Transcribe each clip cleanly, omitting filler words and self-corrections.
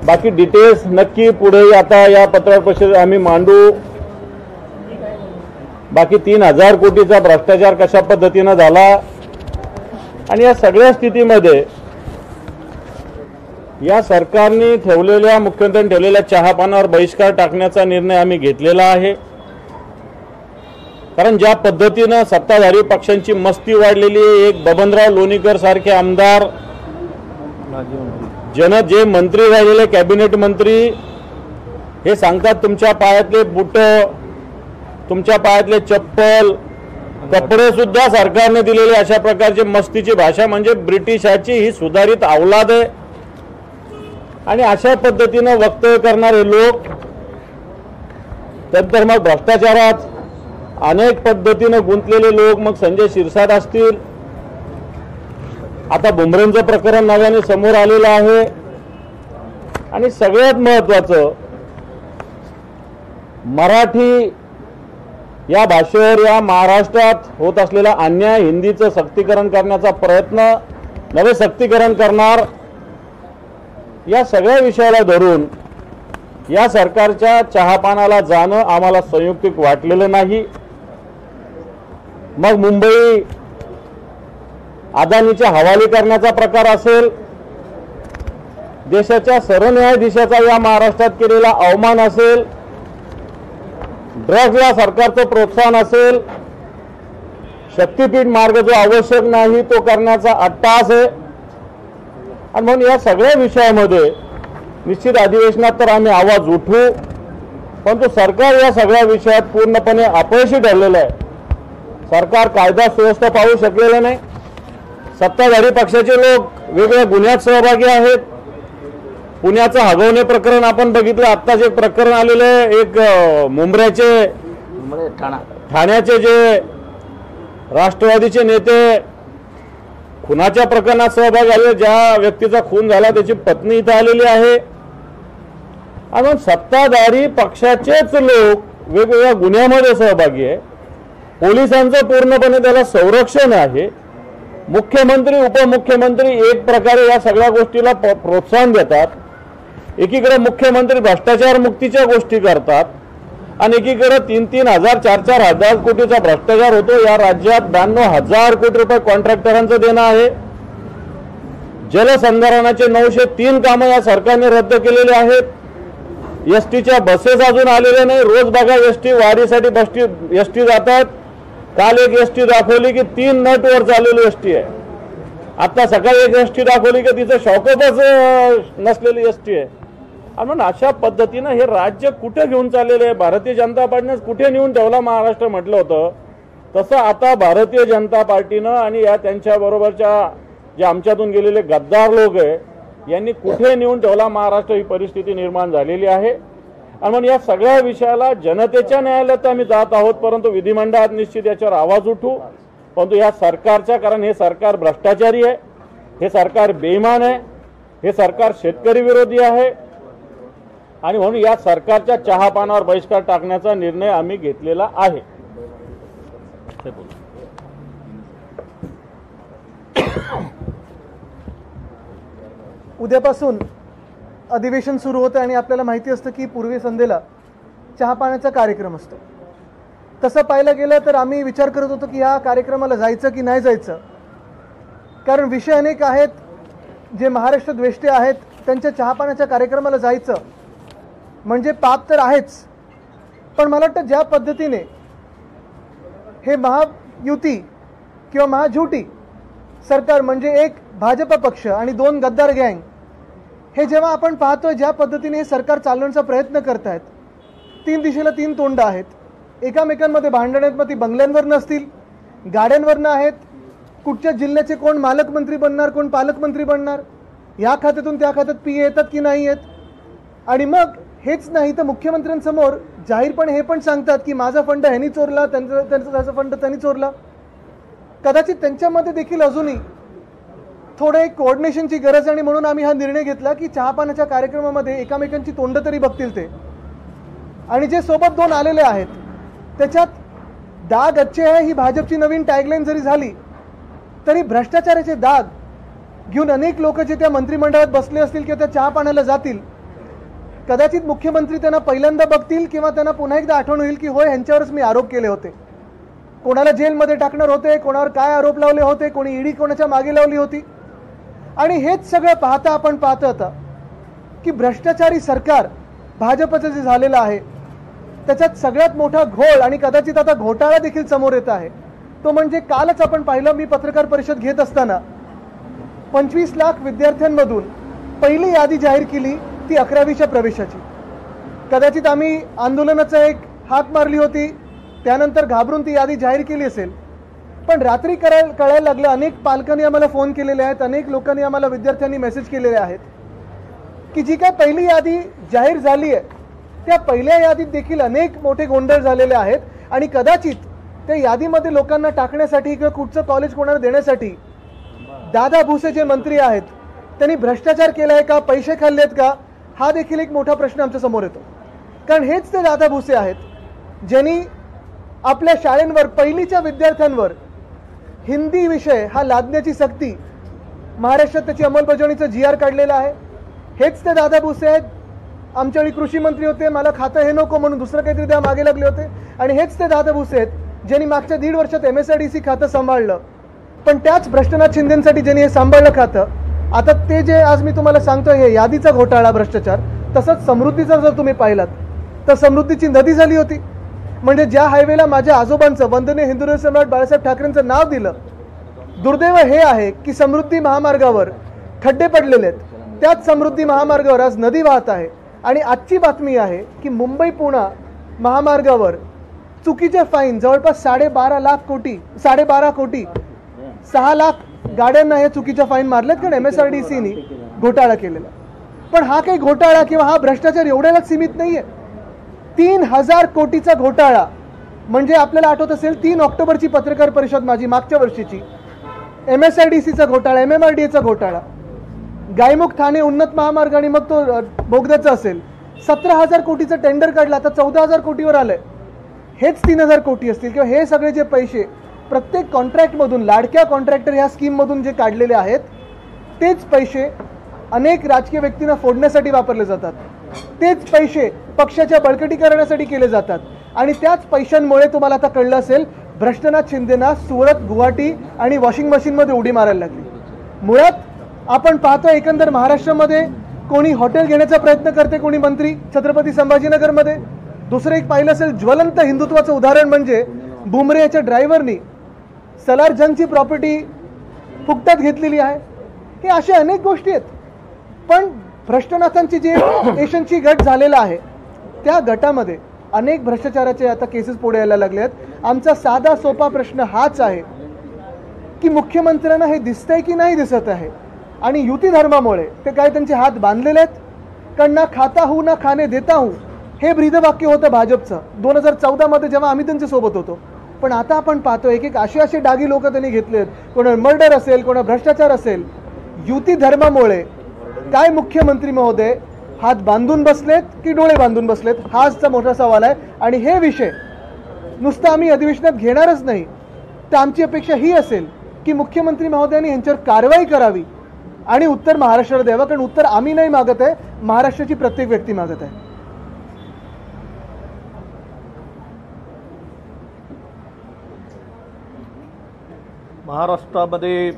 बाकी डिटेल्स नक्की पुढे आता या पत्रकार परिषदेत आम्ही मांडू। बाकी 3000 कोटीचा भ्रष्टाचार कशा पद्धतीनं झाला आणि या सगळ्या स्थितीमध्ये या सरकारने ठेवलेल्या मुख्यमंत्र्यांनी ठेवलेल्या चहापानावर बहिष्कार टाकण्याचा निर्णय आम्ही घेतलेला आहे। कारण ज्या पद्धतीनं सत्ताधारी पक्षांची मस्ती वाढलेली आहे, एक बबनराव लोणीकर सारखे आमदार जे मंत्री राहिलेले कॅबिनेट मंत्री हे सांगतात तुमच्या पायातले बूट, तुमच्या पायातले चप्पल, कपडे सुद्धा सरकारने दिलेले, अशा प्रकारची मस्तीची भाषा म्हणजे ब्रिटिशाची ही सुधारित अवलाद आहे। आणि अशा पद्धतीनं वक्तव्य करणारे लोक त्यानंतर मग भ्रष्टाचारात अनेक पद्धतीनं गुंतलेले लोक, मग संजय शिरसाट असतील, आता बुमरेंचं प्रकरण नव्याने समोर आलेलं आहे। आणि सगळ्यात महत्त्वाचं, मराठी या भाषेवर या महाराष्ट्रात होत असलेला अन्याय, हिंदीचं सक्तीकरण करण्याचा प्रयत्न, नवे सक्तीकरण करणार, या सगळ्या विषयाला धरून या सरकारच्या चहापानाला जाणं आम्हाला संयुक्तिक वाटलेलं नाही। मग मुंबई अदानीच्या हवाली करण्याचा प्रकार असेल, देशाच्या सरन्यायाधीशाचा या महाराष्ट्रात केलेला अवमान असेल, ड्रग्जला सरकारचं प्रोत्साहन असेल, शक्तीपीठ मार्ग जो आवश्यक नाही तो करण्याचा अट्टाहास आहे। आणि म्हणून या सगळ्या विषयामध्ये निश्चित अधिवेशनात तर आम्ही आवाज उठवू, परंतु सरकार या सगळ्या विषयात पूर्णपणे अपयशी ठरलेलं आहे। सरकार कायदा सुव्यवस्था पाहू शकलेलं नाही। सत्ताधारी पक्षाचे लोक वेगवेगळ्या गुन्ह्यात सहभागी आहेत। पुण्याचं हगवणे प्रकरण आपण बघितलं, आत्ताच एक प्रकरण आलेलं आहे, एक मुंबऱ्याचे ठाण्याचे जे राष्ट्रवादीचे नेते खुनाच्या प्रकरणात सहभागी आले, ज्या व्यक्तीचा खून झाला त्याची पत्नी इथं आलेली आहे। आणि सत्ताधारी पक्षाचेच लोक वेगवेगळ्या गुन्ह्यामध्ये सहभागी आहे। पोलिसांचं पूर्णपणे त्याला संरक्षण आहे। मुख्यमंत्री उपमुख्यमंत्री एक प्रकारे या सगळ्या गोष्टीला प्रोत्साहन देतात। एकीकडे मुख्यमंत्री भ्रष्टाचार मुक्तीच्या गोष्टी करतात आणि एकीकडे 3,000 4,000 कोटीचा भ्रष्टाचार होतो। या राज्यात 92,000 कोटी रुपये कॉन्ट्रॅक्टरांचं देणं आहे। जलसंधारणाचे 903 कामं या सरकारने रद्द केलेले आहेत। एसटीच्या बसेस अजून आलेल्या नाही। रोज बघा एसटी वारीसाठी एसटी जातात। काल एक एसटी दाखवली की 3 नटवर चाललेली एसटी आहे। आता सकाळी एक एसटी दाखवली की तिचं शॉकअपच नसलेली एसटी आहे। आणि म्हणून अशा पद्धतीनं हे राज्य कुठे घेऊन चाललेलं आहे, भारतीय जनता पार्टीने कुठे नेऊन ठेवला महाराष्ट्र म्हटलं होतं, तसं आता भारतीय जनता पार्टीनं आणि या त्यांच्या बरोबरच्या जे आमच्यातून गेलेले गद्दार लोक आहे यांनी कुठे नेऊन ठेवला महाराष्ट्र, ही परिस्थिती निर्माण झालेली आहे। आणि म्हणून या सगळ्या विषयाला जनतेच्या न्यायालयात आम्ही जात आहोत, परंतु विधिमंडळात निश्चित याच्यावर आवाज उठू। परंतु या सरकारच्या, कारण हे सरकार भ्रष्टाचारी आहे, हे सरकार बेईमान आहे, हे सरकार शेतकरी विरोधी आहे आणि म्हणून या सरकारच्या चहापानावर बहिष्कार टाकण्याचा निर्णय आम्ही घेतलेला आहे। उद्यापासून अधिवेशन सुरू होतं आणि आपल्याला माहिती असतं की पूर्वी संध्येला चहापाण्याचा कार्यक्रम असतो। तसं पाहायला गेलं तर आम्ही विचार करत होतो की या कार्यक्रमाला जायचं की नाही जायचं, कारण विषय अनेक आहेत। जे महाराष्ट्र द्वेष्टे आहेत त्यांच्या चहापाण्याच्या कार्यक्रमाला जायचं म्हणजे पाप तर आहेच, पण मला वाटतं ज्या पद्धतीने हे महायुती किंवा महाझुटी सरकार म्हणजे एक भाजप पक्ष आणि 2 गद्दार गँग, हे जेव्हा आपण पाहतोय ज्या पद्धतीने हे सरकार चालवण्याचा प्रयत्न करत आहेत, 3 दिशेला 3 तोंड आहेत, एकामेकांमध्ये भांडण आहेत, मग ती बंगल्यांवर नसतील, गाड्यांवरनं आहेत, कुठच्या जिल्ह्याचे कोण मालकमंत्री बनणार, कोण पालकमंत्री बनणार, या खात्यातून त्या खात्यात पी येतात की नाही येत। आणि मग हेच नाही तर मुख्यमंत्र्यांसमोर जाहीरपणे हे पण सांगतात की माझा फंड ह्यांनी चोरला, त्यांचा फंड त्यांनी चोरला। कदाचित त्यांच्यामध्ये देखील अजूनही थोडं एक कोऑर्डिनेशनची गरज आहे आणि म्हणून आम्ही हा निर्णय घेतला की चहापानाच्या कार्यक्रमामध्ये एकामेकांची तोंड तरी बघतील ते। आणि जे सोबत 2 आलेले आहेत त्याच्यात दाग अच्छे आहे ही भाजपची नवीन टॅगलाईन जरी झाली तरी भ्रष्टाचाराचे दाग घेऊन अनेक लोक जे त्या मंत्रिमंडळात बसले असतील किंवा त्या चहापाण्याला जातील कदाचित मुख्यमंत्री त्यांना पहिल्यांदा बघतील किंवा त्यांना पुन्हा एकदा आठवण होईल की होय ह्यांच्यावरच मी आरोप केले होते, कोणाला जेलमध्ये टाकणार होते, कोणावर काय आरोप लावले होते, कोणी ईडी कोणाच्या मागे लावली होती. आणि हेच सगळं पाहता आपण पाहतो आता की भ्रष्टाचारी सरकार भाजपचं जे झालेलं आहे त्याच्यात सगळ्यात मोठा घोळ आणि कदाचित आता घोटाळा देखील समोर येत आहे. तो म्हणजे कालच आपण पाहिलं, मी पत्रकार परिषद घेत असताना 25 लाख विद्यार्थ्यांमधून पहिली यादी जाहीर केली ती 11वीच्या प्रवेशाची. कदाचित आम्ही आंदोलनाचा एक हाक मारली होती, त्यानंतर घाबरून ती यादी जाहीर केली असेल, पण रात्री कळायला लागलं. अनेक पालकांनी आम्हाला फोन केलेले आहेत, अनेक लोकांनी आम्हाला, विद्यार्थ्यांनी मेसेज केलेले आहेत की जी काय पहिली यादी जाहीर झाली आहे त्या पहिल्या यादीत देखील अनेक मोठे गोंधळ झालेले आहेत. आणि कदाचित त्या यादीमध्ये लोकांना टाकण्यासाठी किंवा कुठचं कॉलेज कोणाला देण्यासाठी दादा भुसे जे मंत्री आहेत त्यांनी भ्रष्टाचार केलाय का, पैसे खाल्लेत का, हा देखील एक मोठा प्रश्न आमच्या समोर येतो. कारण हेच ते दादा भुसे आहेत ज्यांनी आपल्या शाळेंवर पहिलीच्या विद्यार्थ्यांवर हिंदी विषय हा लादण्याची सक्ती महाराष्ट्रात त्याची अंमलबजावणीचं GR काढलेलं आहे. हेच ते दादा भुसे आहेत, आमच्या वेळी कृषी मंत्री होते, मला खातं हे नको म्हणून दुसरं काहीतरी त्या मागे लागले होते. आणि हेच ते दादा भुसे आहेत ज्यांनी मागच्या 1.5 वर्षात MSIDC खातं सांभाळलं. पण त्याच भ्रष्टनाथ शिंदेसाठी ज्यांनी हे सांभाळलं खातं, आता ते जे आज मी तुम्हाला सांगतोय हे यादीचा घोटाळा भ्रष्टाचार, तसंच समृद्धीचा जर तुम्ही पाहिलात तर समृद्धीची नदी झाली होती. म्हणजे ज्या हायवेला माझ्या आजोबांचं वंदनीय हिंदुराव सम्राट बाळासाहेब ठाकरेंचं नाव दिलं, दुर्दैव हे आहे की समृद्धी महामार्गावर खड्डे पडलेले आहेत. त्याच समृद्धी महामार्गावर आज नदी वाहत आहे. आणि आजची बातमी आहे की मुंबई पुणे महामार्गावर चुकीचे फाईन जवळपास 12.5 कोटी 6 लाख गाड्यांना हे चुकीच्या फाईन मारलेत कारण MSRDCनी घोटाळा केलेला. पण हा काही घोटाळा किंवा हा भ्रष्टाचार एवढ्यालाच सीमित नाहीये. 3,000 कोटीचा घोटाळा म्हणजे आपल्याला आठवत असेल 3 ऑक्टोबरची पत्रकार परिषद माझी मागच्या वर्षीची, MSIDCचा घोटाळा, MMRDAचा घोटाळा, गायमुख ठाणे उन्नत महामार्ग आणि मग तो बोगद्याचा असेल, 17,000 कोटीचं टेंडर काढलं, आता 14,000 कोटीवर आलंय. हेच 3,000 कोटी असतील किंवा हे सगळे जे पैसे प्रत्येक कॉन्ट्रॅक्टमधून, लाडक्या कॉन्ट्रॅक्टर ह्या स्कीममधून जे काढलेले आहेत तेच पैसे अनेक राजकीय व्यक्तींना फोडण्यासाठी वापरले जातात. तेच पैसे पक्षाच्या बळकटीकरणासाठी केले जातात. आणि त्याच पैशांमुळे तुम्हाला आता कळलं असेल भ्रष्टनाथ शिंदेना सुरत, गुवाहाटी आणि वॉशिंग मशीनमध्ये उडी मारायला लागली. मुळात आपण पाहतो एकंदर महाराष्ट्रामध्ये कोणी हॉटेल घेण्याचा प्रयत्न करते, कोणी मंत्री छत्रपती संभाजीनगरमध्ये. दुसरं एक पाहिलं असेल ज्वलंत हिंदुत्वाचं उदाहरण म्हणजे बुमरे याच्या ड्रायव्हरनी सलारजंगची प्रॉपर्टी फुकटात घेतलेली आहे. हे अशा अनेक गोष्टी आहेत. पण भ्रष्टनाथांची जे एशनची गट झालेला आहे त्या गटामध्ये अनेक भ्रष्टाचाराचे आता केसेस पुढे यायला लागले आहेत. आमचा साधा सोपा प्रश्न हाच आहे की मुख्यमंत्र्यांना हे दिसतंय की नाही दिसत आहे. आणि युती धर्मामुळे ते काय त्यांचे हात बांधलेले आहेत. कारण ना खाता हूं ना खाणे देता हूं हे ब्रीदवाक्य होतं भाजपचं 2014 मध्ये जेव्हा आम्ही त्यांच्या सोबत होतो. पण आता आपण पाहतो एक एक असे डागी लोक त्यांनी घेतलेत. कोणा मर्डर असेल, कोणा भ्रष्टाचार असेल. युती धर्मामुळे काय मुख्यमंत्री महोदय हात बांधून बसलेत की डोळे बांधून बसलेत हाच मोठा सवाल आहे. आणि हे विषय नुसतं आम्ही अधिवेशनात घेणारच नाही तर आमची अपेक्षा ही असेल की मुख्यमंत्री महोदयांनी यांच्यावर कारवाई करावी आणि उत्तर महाराष्ट्राला द्यावं. कारण उत्तर आम्ही नाही मागत आहे, महाराष्ट्राची प्रत्येक व्यक्ती मागत आहे. महाराष्ट्रामध्ये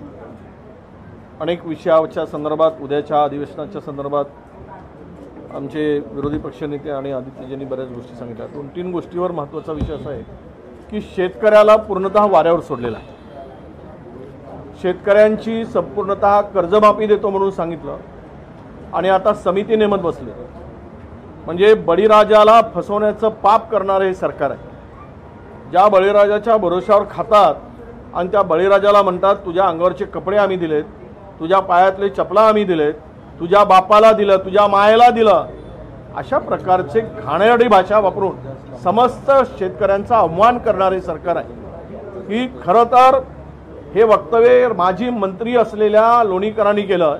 अनेक विषयाच्या संदर्भात उद्याच्या अधिवेशनाच्या संदर्भात आमचे विरोधी पक्षनेते आणि आदित्यजींनी बऱ्याच गोष्टी सांगितल्या. 2-3 गोष्टीवर महत्त्वाचा विषय असा आहे की शेतकऱ्याला पूर्णतः वाऱ्यावर सोडलेला आहे. शेतकऱ्यांची संपूर्णतः कर्जमाफी देतो म्हणून सांगितलं आणि आता समिती नेमत बसले. म्हणजे बळीराजाला फसवण्याचं पाप करणारे हे सरकार आहे. ज्या बळीराजाच्या भरोशावर खातात आणि त्या बळीराजाला म्हणतात तुझ्या अंगावरचे कपडे आम्ही दिलेत, तुझ्या पायातले चपला आम्ही दिलेत, तुझ्या बापाला दिलं, तुझ्या मायेला दिलं, अशा प्रकारचे घाणेरडी भाषा वापरून समस्त शेतकऱ्यांचा अपमान करणारे सरकार आहे. की खरं तर हे वक्तव्य माजी मंत्री असलेल्या लोणीकरांनी केलं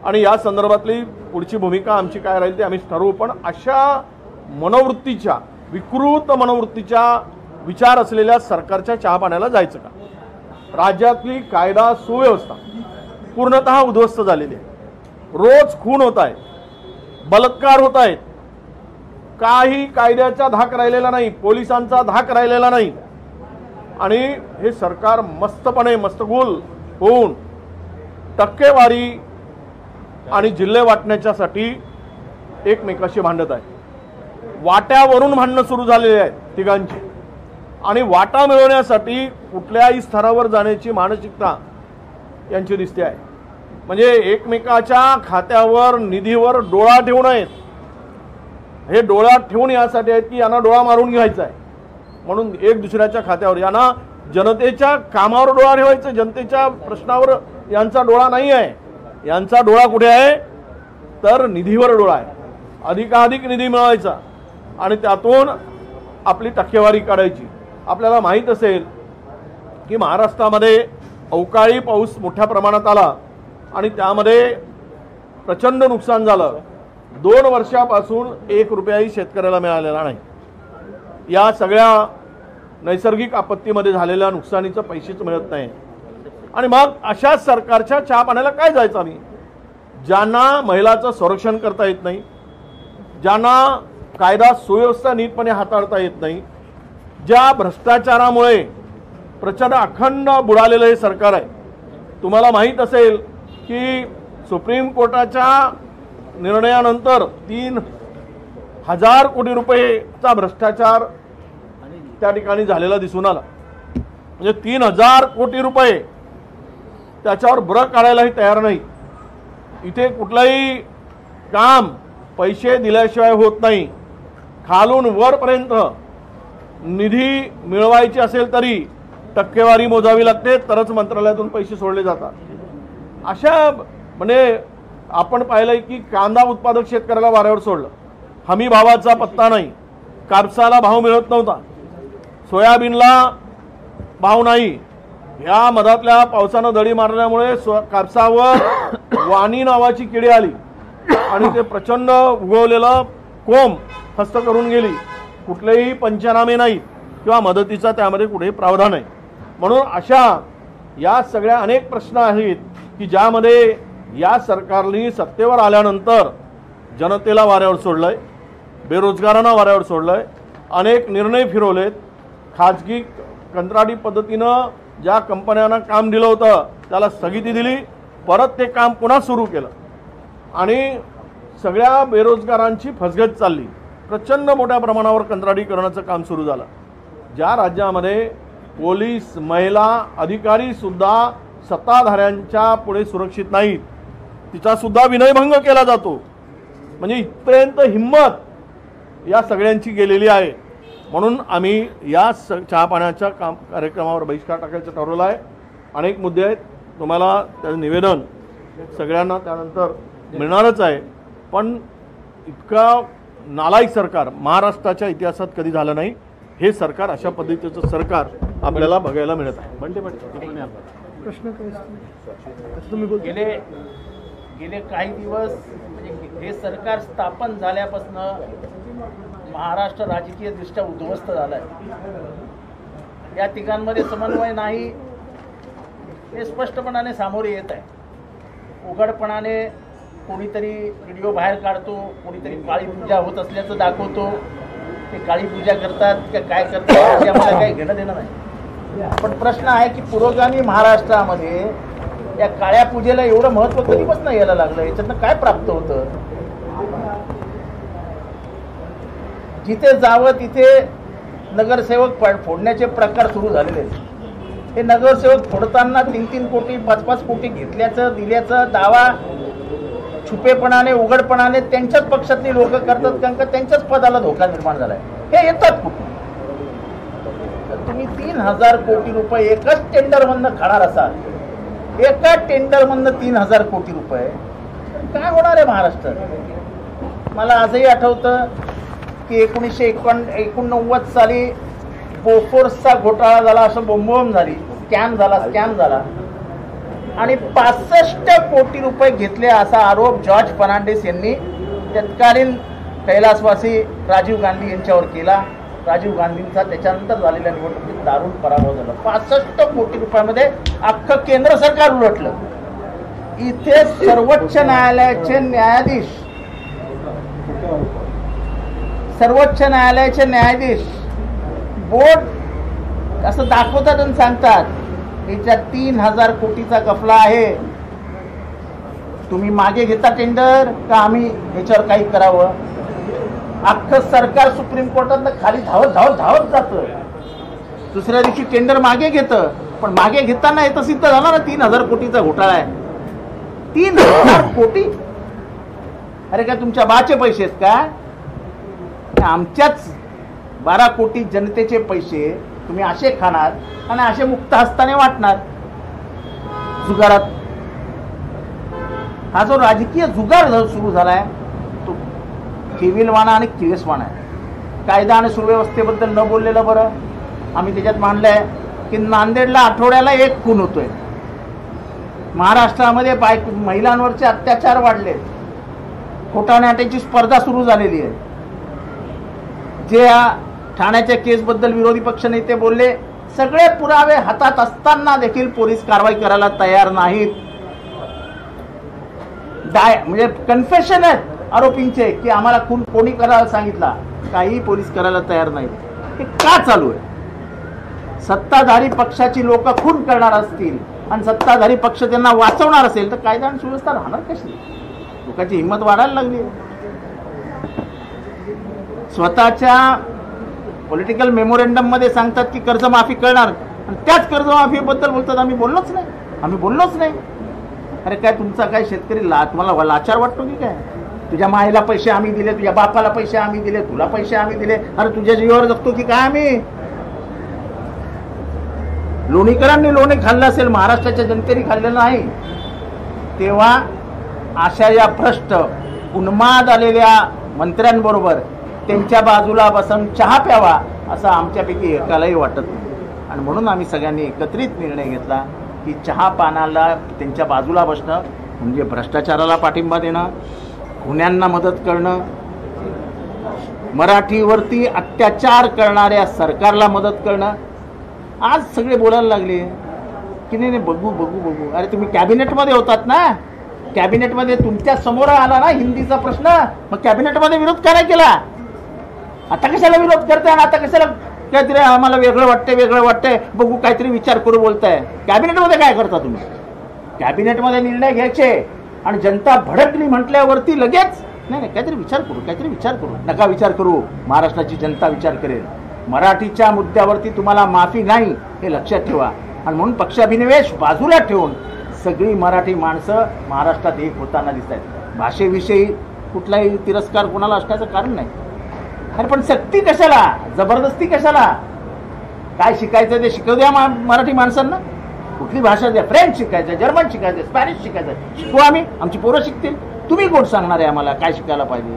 आणि या संदर्भातली पुढची भूमिका आमची काय राहील ते आम्ही ठरवू. पण अशा मनोवृत्तीच्या, विकृत मनोवृत्तीच्या विचार असलेल्या सरकारच्या चहापाण्याला जायचं का? राज्यातली कायदा सुव्यवस्था पूर्णतः उद्ध्वस्त झालेली आहे. रोज खून होत आहे. बलात्कार होत आहेत, काही कायद्याचा धाक राहिलेला नाही, पोलिसांचा धाक राहिलेला नाही, आणि हे सरकार मस्तपणे मस्तगुल होऊन टक्केवारी आणि जिल्हे वाटण्याच्यासाठी एकमेकाशी भांडत आहे. वाट्यावरून भांडणं सुरू झालेली आहेत तिघांची, आणि वाटा मिळवण्यासाठी कुठल्याही स्तरावर जाण्याची मानसिकता यांची दिसते आहे. म्हणजे एकमेकाच्या खात्यावर निधीवर डोळा ठेवू नयेत, हे डोळा ठेवून यासाठी आहेत की यांना डोळा मारून घ्यायचा आहे, म्हणून एक दुसऱ्याच्या खात्यावर यांना जनतेच्या कामावर डोळा ठेवायचा, जनतेच्या प्रश्नावर यांचा डोळा नाही आहे. यांचा डोळा कुठे आहे तर निधीवर डोळा आहे. अधिकाधिक निधी मिळवायचा आणि त्यातून आपली टक्केवारी काढायची. आपल्याला माहीत असेल की महाराष्ट्रामध्ये अवकाळी पाऊस मोठ्या प्रमाणात आला आणि त्यामध्ये प्रचंड नुकसान झालं. 2 वर्षापासून 1 रुपयाही शेतकऱ्याला मिळालेला नाही. या सगळ्या नैसर्गिक आपत्तीमध्ये झालेल्या नुकसानीचं पैसेच मिळत नाही. आणि मग अशा सरकारच्या चहा पाण्याला काय जायचं आम्ही, ज्यांना महिलाचं संरक्षण करता येत नाही, ज्यांना कायदा सुव्यवस्था नीटपणे हाताळता येत नाही, ज्या भ्रष्टाचारामुळे प्रचंड अखंड बुडालेलं हे सरकार आहे. तुम्हाला माहीत असेल की सुप्रीम कोर्टाच्या निर्णयानंतर 3,000 कोटी रुपयेचा भ्रष्टाचार त्या ठिकाणी झालेला दिसून आला. म्हणजे 3,000 कोटी रुपये त्याच्यावर ब्रक काढायलाही तयार नाही. इथे कुठलंही काम पैसे दिल्याशिवाय होत नाही. खालून वरपर्यंत निधी मिळवायची असेल तरी टक्केवारी मोजावी लागते, तरच मंत्रालयातून पैसे सोडले जातात. अशा म्हणजे आपण पाहिलंय की कांदा उत्पादक शेतकऱ्याला वाऱ्यावर सोडलं, हमी भावाचा पत्ता नाही, कापसाला भाव मिळत नव्हता, सोयाबीनला भाव नाही. या मधातल्या पावसानं दडी मारल्यामुळे कापसावर वाणी नावाची किडी आली आणि ते प्रचंड उगवलेलं कोंब फस्त करून गेली. कुठलेही पंचनामे नाही किंवा मदतीचा त्यामध्ये कुठेही प्रावधान नाही. म्हणून अशा या सगळ्या अनेक प्रश्न आहेत की ज्यामध्ये या सरकारने सत्तेवर आल्यानंतर जनतेला वाऱ्यावर सोडलंय, बेरोजगारांना वाऱ्यावर सोडलंय, अनेक निर्णय फिरवलेत. खाजगी कंत्राटी पद्धतीनं ज्या कंपन्यांना काम दिलं होतं त्याला स्थगिती दिली, परत ते काम पुन्हा सुरू केलं आणि सगळ्या बेरोजगारांची फसगत चालली. प्रचंड मोठ्या प्रमाणावर कंत्राटीकरणाचं काम सुरू झालं. ज्या राज्यामध्ये पोलीस, महिला अधिकारी सुद्धा सत्ताधाऱ्यांच्या पुढे सुरक्षित नाहीत, तिचा सुद्धा विनयभंग केला जातो. म्हणजे इथपर्यंत हिंमत या सगळ्यांची गेलेली आहे. म्हणून आम्ही या चहा पाण्याच्या कार्यक्रमावर बहिष्कार टाकायचं ठरवलं आहे. अनेक मुद्दे आहेत, तुम्हाला त्याचं निवेदन सगळ्यांना त्यानंतर मिळणारच आहे. पण इतका नालायक सरकार महाराष्ट्राच्या इतिहासात कधी झालं नाही. हे सरकार, अशा पद्धतीचं सरकार आपल्याला बघायला मिळत आहे. प्रश्न काय तुम्ही बोल. गेले काही दिवस म्हणजे हे सरकार स्थापन झाल्यापासून महाराष्ट्र राजकीय दृष्ट्या उद्ध्वस्त झाला आहे. या तिघांमध्ये समन्वय नाही हे स्पष्टपणाने सामोरे येत आहे. उघडपणाने कोणीतरी व्हिडिओ बाहेर काढतो, कोणीतरी काळी पूजा होत असल्याचं दाखवतो. ते काळी पूजा करतात का काय करतात याची आम्हाला काही घेणं देणं नाही. पण प्रश्न आहे की पुरोगामी महाराष्ट्रामध्ये या काळ्या पूजेला एवढं महत्त्व कधीपासून यायला लागलं, याच्यातनं काय प्राप्त होतं. जिथे जावं तिथे नगरसेवक फोडण्याचे प्रकार सुरू झालेले आहेत. हे नगरसेवक फोडताना 3-3 कोटी 5-5 कोटी घेतल्याचं दिल्याचं दावा छुपेपणाने उघडपणाने त्यांच्याच पक्षातली लोक करतात, कारण का त्यांच्याच पदाला धोका निर्माण झालाय. हे येतात कुठून. तुम्ही 3,000 कोटी रुपये एकाच टेंडरमधनं खाणार असाल, एका टेंडरमधनं 3,000 कोटी रुपये, काय होणार आहे महाराष्ट्रात. मला आजही आठवतं की 1989 साली बोफोर्सचा घोटाळा झाला, असं बोंबोंब झाली, स्कॅम झाला आणि 65 कोटी रुपये घेतले असा आरोप जॉर्ज फर्नांडिस यांनी तत्कालीन कैलासवासी राजीव गांधी यांच्यावर केला. राजीव गांधींचा त्याच्यानंतर झालेल्या निवडणुकीत दारुण पराभव झाला. 65 कोटी रुपयामध्ये अख्खं केंद्र सरकार उलटलं. इथे सर्वोच्च न्यायालयाचे न्यायाधीश सर्वोच्च न्यायालयाचे न्यायाधीश बोर्ड असं दाखवतात आणि सांगतात याच्यात 3,000 कोटीचा गफला आहे. तुम्ही मागे घेता टेंडर का आम्ही याच्यावर काही करावं? अख्खं सरकार सुप्रीम कोर्टात खाली धावत जातं. दुसऱ्या दिवशी टेंडर मागे घेतं, पण मागे घेताना हे तर सिद्ध झालं ना 3,000 कोटीचा घोटाळा आहे. 3,000 कोटी? अरे काय तुमच्या बाचे पैसे आहेत का? आमच्याच 12 कोटी जनतेचे पैसे तुम्ही असे खाणार आणि असे मुक्त हस्ताने वाटणार जुगारात. हा जो राजकीय जुगार सुरू झालाय तो केविलवाणा आणि किळसवाणा आहे. कायदा आणि सुव्यवस्थेबद्दल न बोललेलं बरं. आम्ही त्याच्यात मांडलंय की नांदेडला आठवड्याला 1 खून होतोय. महाराष्ट्रामध्ये महिलांवरचे अत्याचार वाढले. खोटानाट्याची स्पर्धा सुरू झालेली आहे. जे ठाण्याच्या केसबद्दल विरोधी पक्षनेते बोलले, सगळे पुरावे हातात असताना देखील पोलीस कारवाई करायला तयार नाहीत. म्हणजे कन्फेशन आहेत आरोपींचे की आम्हाला खून कोणी करायला सांगितला, काही पोलीस करायला तयार नाहीत. हे का चालू आहे? सत्ताधारी पक्षाची लोक खून करणार असतील आणि सत्ताधारी पक्ष त्यांना वाचवणार असेल तर कायदा आणि सुव्यवस्था राहणार कशी? लोकांची हिंमत वाढायला लागली. स्वतःच्या पॉलिटिकल मेमोरेंडम मध्ये सांगतात की कर्जमाफी करणार आणि त्याच कर्जमाफीबद्दल बोलतात आम्ही बोललोच नाही. अरे काय तुमचा काय शेतकरी तुम्हाला लाचार वाटतो की काय? तुझ्या माईला पैसे आम्ही दिले, तुझ्या बापाला पैसे आम्ही दिले, तुला पैसे आम्ही दिले. अरे तुझ्या जीवावर जगतो की काय आम्ही? लोणीकरांनी लोणी खाल्लं असेल, महाराष्ट्राच्या जनतेने खाल्लेलं नाही. तेव्हा अशा या भ्रष्ट उन्माद आलेल्या मंत्र्यांबरोबर त्यांच्या बाजूला बसून चहा प्यावा असं आमच्यापैकी एकालाही वाटत नाही. आणि म्हणून आम्ही सगळ्यांनी एकत्रित निर्णय घेतला की चहा पानाला त्यांच्या बाजूला बसणं म्हणजे भ्रष्टाचाराला पाठिंबा देणं, गुन्ह्यांना मदत करणं, मराठीवरती अत्याचार करणाऱ्या सरकारला मदत करणं. आज सगळे बोलायला लागले की नाही बघू. अरे तुम्ही कॅबिनेटमध्ये होतात ना, कॅबिनेटमध्ये तुमच्या समोर आला ना हिंदीचा प्रश्न, मग कॅबिनेटमध्ये विरोध काय केला? आता कशाला विरोध करताय? आता कशाला काहीतरी आम्हाला वेगळं वाटतंय बघू काहीतरी विचार करू बोलताय? कॅबिनेटमध्ये काय करता तुम्ही? कॅबिनेटमध्ये निर्णय घ्यायचे आणि जनता भडकली म्हटल्यावरती लगेच नाही काहीतरी विचार करू. नका विचार करू, महाराष्ट्राची जनता विचार करेल. मराठीच्या मुद्द्यावरती तुम्हाला माफी नाही हे लक्षात ठेवा. आणि म्हणून पक्षाभिनिवेश बाजूला ठेवून सगळी मराठी माणसं महाराष्ट्रात एक होताना दिसत आहेत. भाषेविषयी कुठलाही तिरस्कार कोणाला असण्याचं कारण नाही. अरे पण सक्ती कशाला, जबरदस्ती कशाला? काय शिकायचं ते शिकवू द्या मराठी माणसांना. कुठली भाषा द्या, फ्रेंच शिकायचं, जर्मन शिकायचं, स्पॅनिश शिकायचं, शिकू आम्ही, आमची पोरं शिकतील. तुम्ही कोण सांगणार आहे आम्हाला काय शिकायला पाहिजे?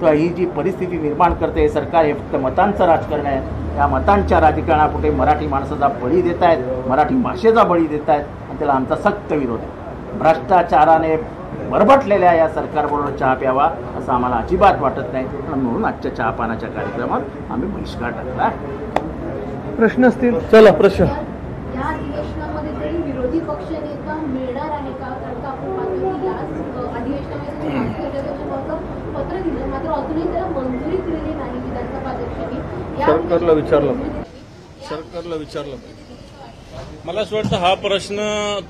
तर ही जी परिस्थिती निर्माण करते हे सरकार, हे फक्त मतांचं राजकारण आहे. या मतांच्या राजकारणापुढे मराठी माणसाचा बळी देत आहेत, मराठी भाषेचा बळी देत आहेत आणि त्याला आमचा सक्त विरोध आहे. भ्रष्टाचाराने बरबटलेल्या या सरकारबरोबर चहा प्यावा असं आम्हाला अजिबात वाटत नाही. म्हणून आजच्या चहापानाच्या कार्यक्रमात आम्ही बहिष्कार टाकला. प्रश्न असतील? चला प्रश्न. या अधिवेशनामध्ये तरी विरोधी पक्षनेता मिळणार आहे का? कारण का आपण पाहतो की या अधिवेशनामध्ये पत्र दिलं मात्र अजूनही त्याला मंजुरी दिलेली नाही विधानसभा अध्यक्षांनी. सरकारला विचारलं मला असं वाटतं हा प्रश्न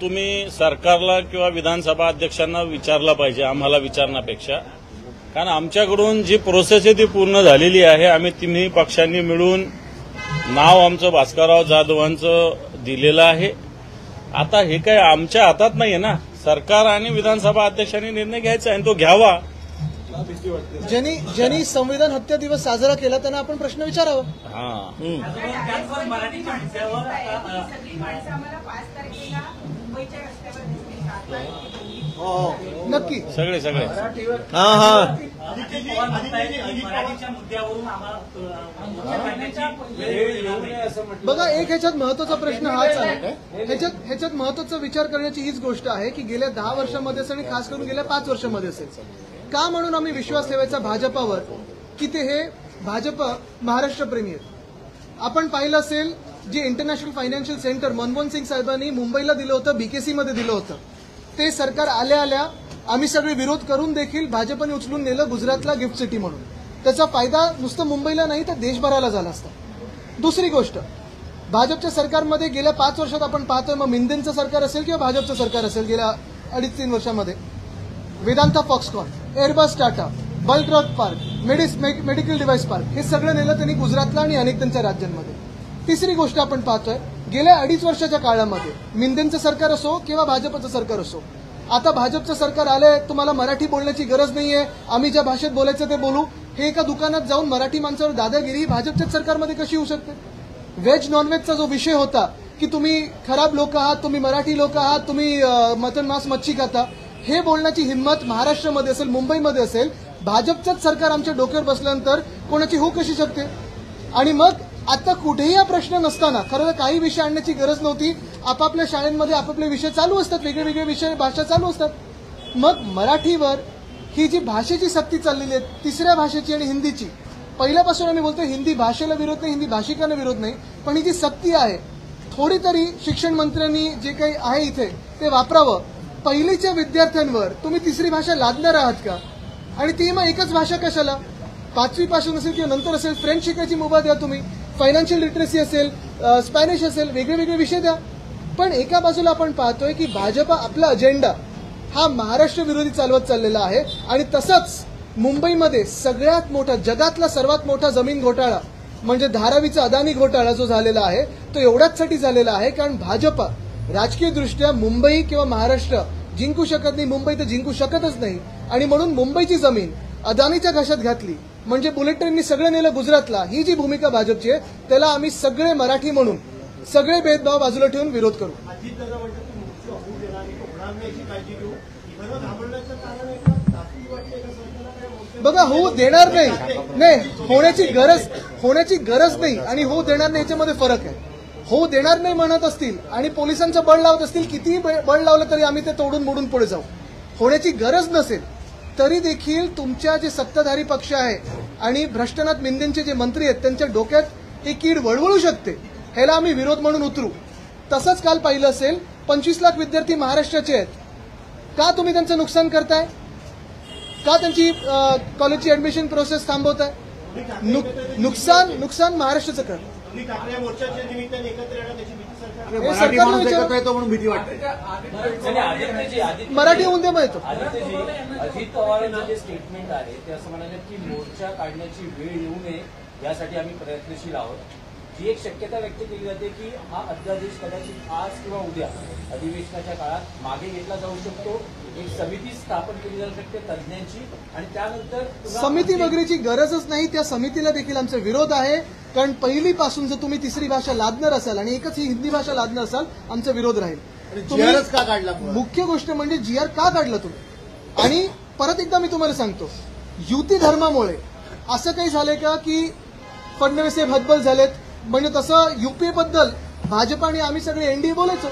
तुम्ही सरकारला किंवा विधानसभा अध्यक्षांना विचारला पाहिजे, आम्हाला विचारण्यापेक्षा. कारण आमच्याकडून जी प्रोसेस आहे ती पूर्ण झालेली आहे. आम्ही तिन्ही पक्षांनी मिळून नाव आमचं भास्करराव जाधवांचं दिलेलं आहे. आता हे काय आमच्या हातात नाहीये ना, सरकार आणि विधानसभा अध्यक्षांनी निर्णय घ्यायचा आणि तो घ्यावा. ज्यांनी संविधान हत्या दिवस साजरा केला त्यांना आपण प्रश्न विचारावा. नक्की सगळे बघा, एक ह्याच्यात महत्वाचा प्रश्न हाच आहे. ह्याच्यात महत्वाचा विचार करण्याची हीच गोष्ट आहे की गेल्या 10 वर्षांमध्ये असेल आणि खास करून गेल्या 5 वर्षांमध्ये असेल, का म्हणून आम्ही विश्वास ठेवायचा भाजपावर की ते हे भाजप महाराष्ट्र प्रेमी आहेत. आपण पाहिलं असेल जे international financial centre Manmohan Singh साहेबांनी मुंबईला दिलं होतं, बीकेसी मध्ये दिलं होतं, ते सरकार आल्या आम्ही सगळे विरोध करून देखील भाजपने उचलून नेलं गुजरातला गिफ्ट सिटी म्हणून. त्याचा फायदा नुसतं मुंबईला नाही तर देशभराला झाला असता. दुसरी गोष्ट, भाजपच्या सरकारमध्ये गेल्या 5 वर्षात आपण पाहतोय, मग मिंदेंचं सरकार असेल किंवा भाजपचं सरकार असेल, गेल्या 2.5-3 वर्षामध्ये Vedanta Foxconn, Airbus Tata, bulk drug park, medical device park हे सगळं नेलं त्यांनी गुजरातला आणि अनेक त्यांच्या राज्यांमध्ये. तिसरी गोष्ट आपण पाहतोय, गेल्या 2.5 वर्षाच्या काळामध्ये मिंदेंचं सरकार असो किंवा भाजपचं सरकार असो, आता भाजपचं सरकार आलंय, तुम्हाला मराठी बोलण्याची गरज नाहीये, आम्ही ज्या भाषेत बोलायचं ते बोलू, हे एका दुकानात जाऊन मराठी माणसावर दादागिरी भाजपच्याच सरकारमध्ये कशी होऊ शकते? व्हेज नॉनव्हेजचा जो विषय होता की तुम्ही खराब लोक आहात, तुम्ही मराठी लोक आहात, तुम्ही मटन मांस मच्छी खाता, हे बोलण्याची हिंमत महाराष्ट्रामध्ये असेल, मुंबईमध्ये असेल, भाजपचंच सरकार आमच्या डोक्यावर बसल्यानंतर कोणाची होऊ कशी शकते? आणि मग आता कुठेही हा प्रश्न नसताना, खरं तर काही विषय आणण्याची गरज नव्हती, आपापल्या शाळेंमध्ये आपापले विषय चालू असतात, वेगळे वेगळे विषय भाषा चालू असतात. मग मराठीवर ही जी भाषेची सक्ती चाललेली आहे, तिसऱ्या भाषेची आणि हिंदीची, पहिल्यापासून आम्ही बोलतो हिंदी भाषेला विरोध नाही, हिंदी भाषिकांना विरोध नाही, पण ही जी सक्ती आहे थोडी तरी शिक्षण मंत्र्यांनी जे काही आहे इथे ते वापरावं. पहिलीच्या विद्यार्थ्यांवर तुम्ही तिसरी भाषा लादणार आहात का? आणि ती मग एकच भाषा कशाला? 5वी पासून असेल किंवा नंतर असेल, फ्रेंच शिकायची मुभा द्या तुम्ही, फायनान्शियल लिटरसी असेल, स्पॅनिश असेल, वेगळे वेगळे विषय द्या. पण एका बाजूला आपण पाहतोय की भाजप आपला अजेंडा हा महाराष्ट्र विरोधी चालवत चाललेला आहे. आणि तसंच मुंबईमध्ये सगळ्यात मोठा, जगातला सर्वात मोठा जमीन घोटाळा म्हणजे धारावीचा अदानी घोटाळा जो झालेला आहे तो एवढ्याचसाठी झालेला आहे कारण भाजप राजकीयदृष्ट्या मुंबई किंवा महाराष्ट्र जिंकू शकत नाही, मुंबई तर जिंकू शकतच नाही. आणि म्हणून मुंबईची जमीन अदानीच्या घशात घातली म्हणजे बुलेट ट्रेननी सगळं नेलं गुजरातला. ही जी भूमिका भाजपची आहे त्याला आम्ही सगळे मराठी म्हणून सगळे भेदभाव बाजूला ठेवून विरोध करू. बघा, होऊ देणार नाही, होण्याची गरज नाही आणि होऊ देणार नाही याच्यामध्ये फरक आहे. होऊ देणार नाही म्हणत असतील आणि पोलिसांचं बळ लावत असतील, कितीही बळ लावलं तरी आम्ही ते तोडून मोडून पुढे जाऊ. होण्याची गरज नसेल तरी देखील तुमच्या जे सत्ताधारी पक्ष आहे आणि भ्रष्टनाथ मिंदेंचे जे मंत्री आहेत त्यांच्या डोक्यात एक कीड वळवळू शकते. ह्याला आम्ही विरोध म्हणून उतरू. तसंच काल पाहिलं असेल 25 लाख विद्यार्थी महाराष्ट्राचे आहेत. का तुम्ही त्यांचं नुकसान करताय? का त्यांची कॉलेजची ऍडमिशन प्रोसेस थांबवताय? नुकसान महाराष्ट्राचं कर. मराठी होऊन दे मग येतो. अजित पवारांचं जे स्टेटमेंट आहे ते असं म्हणाले की मोर्चा काढण्याची वेळ येऊ नये यासाठी आम्ही प्रयत्नशील आहोत. जी एक शक्यता व्यक्त केली जाते की हा अध्यादेश कदाचित आज किंवा उद्या अधिवेशनाच्या काळात मागे घेतला जाऊ शकतो. एक समिती स्थापन केली जाऊ शकते तज्ज्ञांची आणि त्यानंतर समिती वगैरेची गरजच नाही. त्या समितीला देखील आमचा विरोध आहे कारण पहिलीपासून जर तुम्ही तिसरी भाषा लादणार असाल आणि एकच ही हिंदी भाषा लादणार असाल आमचा विरोध राहील. जीआरच का काढला? मुख्य गोष्ट म्हणजे जीआर का काढला तुम्ही? आणि परत एकदा मी तुम्हाला सांगतो, युती धर्मामुळे असं काही झालंय का की फडणवीस साहेब हतबल झालेत? म्हणजे तसं युपीए बद्दल भाजप आणि आम्ही सगळे एनडीए बोलायचो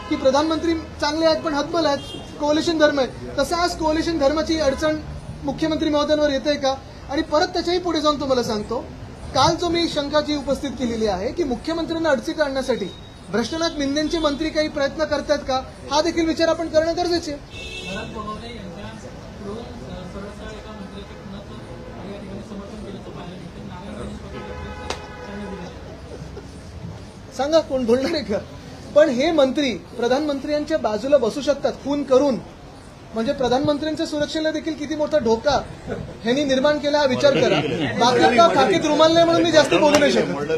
की प्रधानमंत्री चांगले आहेत पण हतबल आहेत, कोअलिशन धर्म आहे. तसं आज कोअलिशन धर्माची अडचण मुख्यमंत्री महोदयांवर येते का? आणि परत त्याच्याही पुढे जाऊन तुम्हाला सांगतो, काल जो मी शंका जी उपस्थित केलेली आहे की मुख्यमंत्र्यांना अडचणीत आणण्यासाठी भ्रष्टनाथ मिंदेंचे मंत्री काही प्रयत्न करतात का, हा देखील विचार आपण करणं गरजेचे आहे. सांगा कोण बोलणार आहे का? पण हे मंत्री प्रधानमंत्र्यांच्या बाजूला बसू शकतात खून करून. म्हणजे प्रधानमंत्र्यांच्या सुरक्षेला देखील किती मोठा धोका ह्यांनी निर्माण केला हा विचार करा. बाकी का खाकीत रुमाल नाही म्हणून मी जास्त बोलू नाही शकत.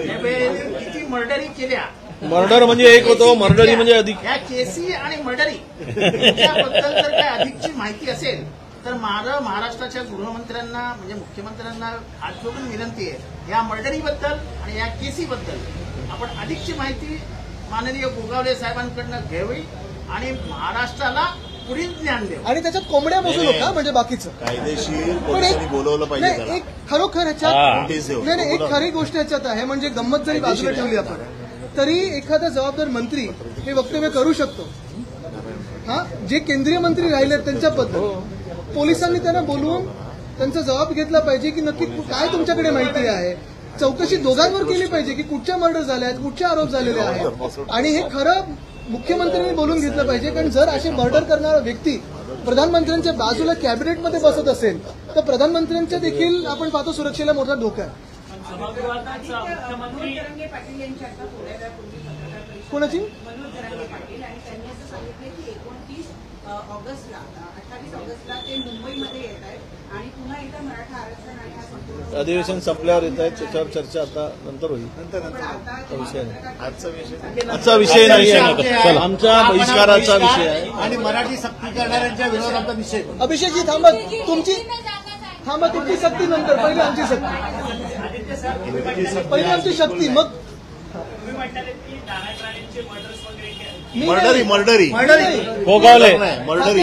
किती मर्डरी केल्या. मर्डर म्हणजे एक होतो, मर्डरी म्हणजे अधिक. या केसी आणि मर्डरी याच्याबद्दल जर काय अधिकची माहिती असेल तर महाराष्ट्राच्या गृहमंत्र्यांना म्हणजे मुख्यमंत्र्यांना हात जोडून विनंती आहे, या मर्डरीबद्दल आणि या केसीबद्दल आपण अधिकची माहिती माननीय गोगावले साहेबांकडनं घ्यावी आणि महाराष्ट्राला पुढील ज्ञान द्यावं. आणि त्याच्यात कोंबड्या मोजू नका म्हणजे बाकीचं कायदेशीर पोलिसांनी बोलवलं पाहिजे. एक खरोखर ह्याच्यात नाही, एक खरी गोष्ट ह्याच्यात आहे. म्हणजे गंमत जरी बाजूला ठेवली आपण तरी एखादा जबाबदार मंत्री हे वक्तव्य करू शकतो. हा, जे केंद्रीय मंत्री राहिले त्यांच्याबद्दल पोलिसांनी त्यांना बोलवून त्यांचा जबाब घेतला पाहिजे की नक्की काय तुमच्याकडे माहिती आहे, चौकशी दोघांवर केली पाहिजे की कुठच्या मर्डर झाल्या आहेत, कुठचे आरोप झालेले आहेत, आणि हे खरं मुख्यमंत्र्यांनी बोलून घेतलं पाहिजे. कारण जर असे मर्डर करणारा व्यक्ती प्रधानमंत्र्यांच्या बाजूला कॅबिनेटमध्ये बसत असेल तर प्रधानमंत्र्यांच्या देखील आपण पाहतो सुरक्षेला मोठा धोका आहे. कोणाची? अधिवेशन संपल्यावर येत आहेत, त्याच्यावर चर्चा आता नंतर होईल. आजचा विषय नाही आहे, आमच्या बहिष्काराचा विषय आहे आणि मराठी सक्ती करणाऱ्यांच्या विरोधाचा विषय. अभिषेकजी थांबा, तुमची सक्ती नंतर, पहिली आमची सक्ती, पहिली आमची शक्ती, मग मर्डरी फोगावले